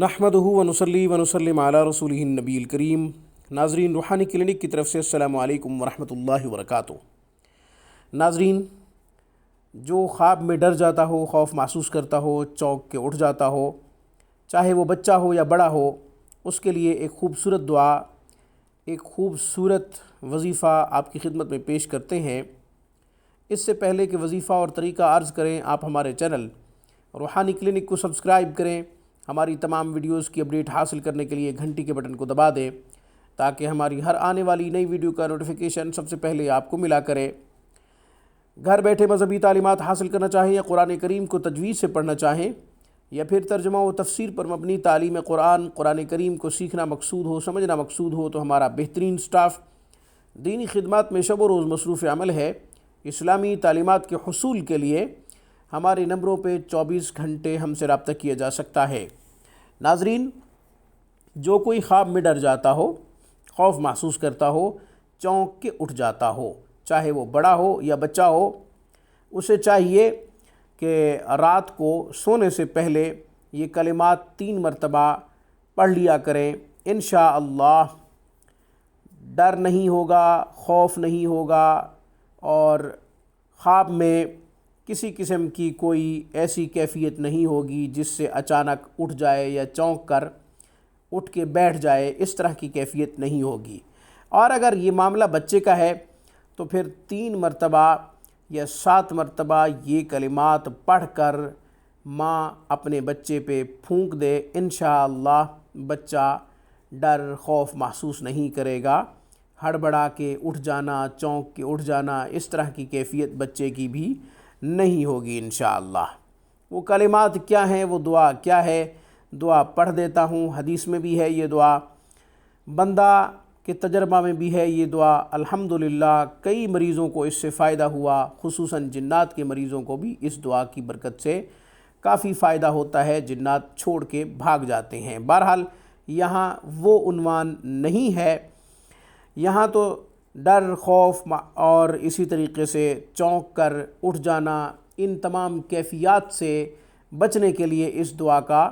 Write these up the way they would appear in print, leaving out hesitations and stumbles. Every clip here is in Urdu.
نحمدہ ونصلی ونسلم علی رسولہ النبی الکریم۔ ناظرین، روحانی کلینک کی طرف سے السلام علیکم ورحمۃ اللہ وبرکاتہ۔ ناظرین، جو خواب میں ڈر جاتا ہو، خوف محسوس کرتا ہو، چونک کے اٹھ جاتا ہو، چاہے وہ بچہ ہو یا بڑا ہو، اس کے لیے ایک خوبصورت دعا، ایک خوبصورت وظیفہ آپ کی خدمت میں پیش کرتے ہیں۔ اس سے پہلے کہ وظیفہ اور طریقہ عرض کریں، آپ ہمارے چینل روحانی کلینک کو سبسکرائب کریں۔ ہماری تمام ویڈیوز کی اپڈیٹ حاصل کرنے کے لیے گھنٹی کے بٹن کو دبا دیں تاکہ ہماری ہر آنے والی نئی ویڈیو کا نوٹیفیکیشن سب سے پہلے آپ کو ملا کرے۔ گھر بیٹھے مذہبی تعلیمات حاصل کرنا چاہیں یا قرآن کریم کو تجوید سے پڑھنا چاہیں یا پھر ترجمہ و تفسیر پر مبنی تعلیم قرآن کریم کو سیکھنا مقصود ہو، سمجھنا مقصود ہو، تو ہمارا بہترین سٹاف دینی خدمات میں شب و روز مصروف عمل ہے۔ اسلامی تعلیمات کے حصول کے لیے ہمارے نمبروں پہ 24 گھنٹے ہم سے رابطہ کیا جا سکتا ہے۔ ناظرین، جو کوئی خواب میں ڈر جاتا ہو، خوف محسوس کرتا ہو، چونک کے اٹھ جاتا ہو، چاہے وہ بڑا ہو یا بچہ ہو، اسے چاہیے کہ رات کو سونے سے پہلے یہ کلمات 3 مرتبہ پڑھ لیا کریں۔ انشاءاللہ ڈر نہیں ہوگا، خوف نہیں ہوگا، اور خواب میں کسی قسم کی کوئی ایسی کیفیت نہیں ہوگی جس سے اچانک اٹھ جائے یا چونک کر اٹھ کے بیٹھ جائے، اس طرح کی کیفیت نہیں ہوگی۔ اور اگر یہ معاملہ بچے کا ہے تو پھر 3 مرتبہ یا 7 مرتبہ یہ کلمات پڑھ کر ماں اپنے بچے پہ پھونک دے، انشاءاللہ بچہ ڈر خوف محسوس نہیں کرے گا۔ ہڑبڑا کے اٹھ جانا، چونک کے اٹھ جانا، اس طرح کی کیفیت بچے کی بھی نہیں ہوگی انشاءاللہ۔ وہ کلمات کیا ہیں، وہ دعا کیا ہے، دعا پڑھ دیتا ہوں۔ حدیث میں بھی ہے یہ دعا، بندہ کے تجربہ میں بھی ہے یہ دعا۔ الحمدللہ کئی مریضوں کو اس سے فائدہ ہوا، خصوصاً جنات کے مریضوں کو بھی اس دعا کی برکت سے کافی فائدہ ہوتا ہے، جنات چھوڑ کے بھاگ جاتے ہیں۔ بہرحال یہاں وہ عنوان نہیں ہے، یہاں تو ڈر، خوف اور اسی طریقے سے چونک کر اٹھ جانا، ان تمام کیفیات سے بچنے کے لیے اس دعا کا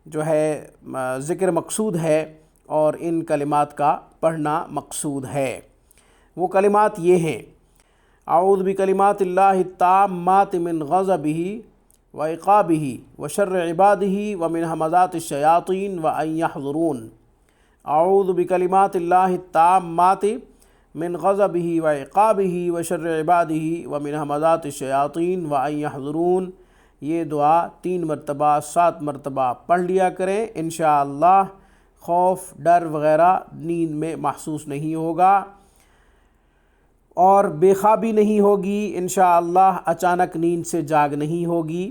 جو ہے ذکر مقصود ہے اور ان کلمات کا پڑھنا مقصود ہے۔ وہ کلمات یہ ہیں: اعوذ بکلمات اللہ التامات من غضبہ وعقابہ وشر عبادہ ومن ہمزات الشیاطین وان یحضرون۔ اعوذ بکلمات اللہ التامات من غضبہ وعقابہ وشر عبادہ ومن ہمزات الشیاطین وان یحضرون۔ یہ دعا 3 مرتبہ 7 مرتبہ پڑھ لیا کریں، انشاءاللہ خوف، ڈر وغیرہ نیند میں محسوس نہیں ہوگا اور بے خوابی نہیں ہوگی، انشاءاللہ اچانک نیند سے جاگ نہیں ہوگی،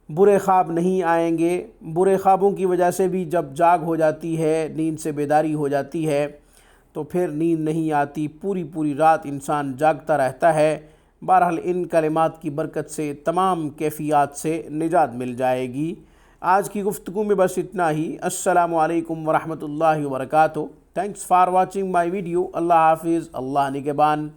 برے خواب نہیں آئیں گے۔ برے خوابوں کی وجہ سے بھی جب جاگ ہو جاتی ہے، نیند سے بیداری ہو جاتی ہے، تو پھر نیند نہیں آتی، پوری رات انسان جاگتا رہتا ہے۔ بہرحال ان کلمات کی برکت سے تمام کیفیات سے نجات مل جائے گی۔ آج کی گفتگو میں بس اتنا ہی۔ السلام علیکم ورحمۃ اللہ وبرکاتہ۔ Thanks for watching my video. اللہ حافظ، اللہ نگہبان۔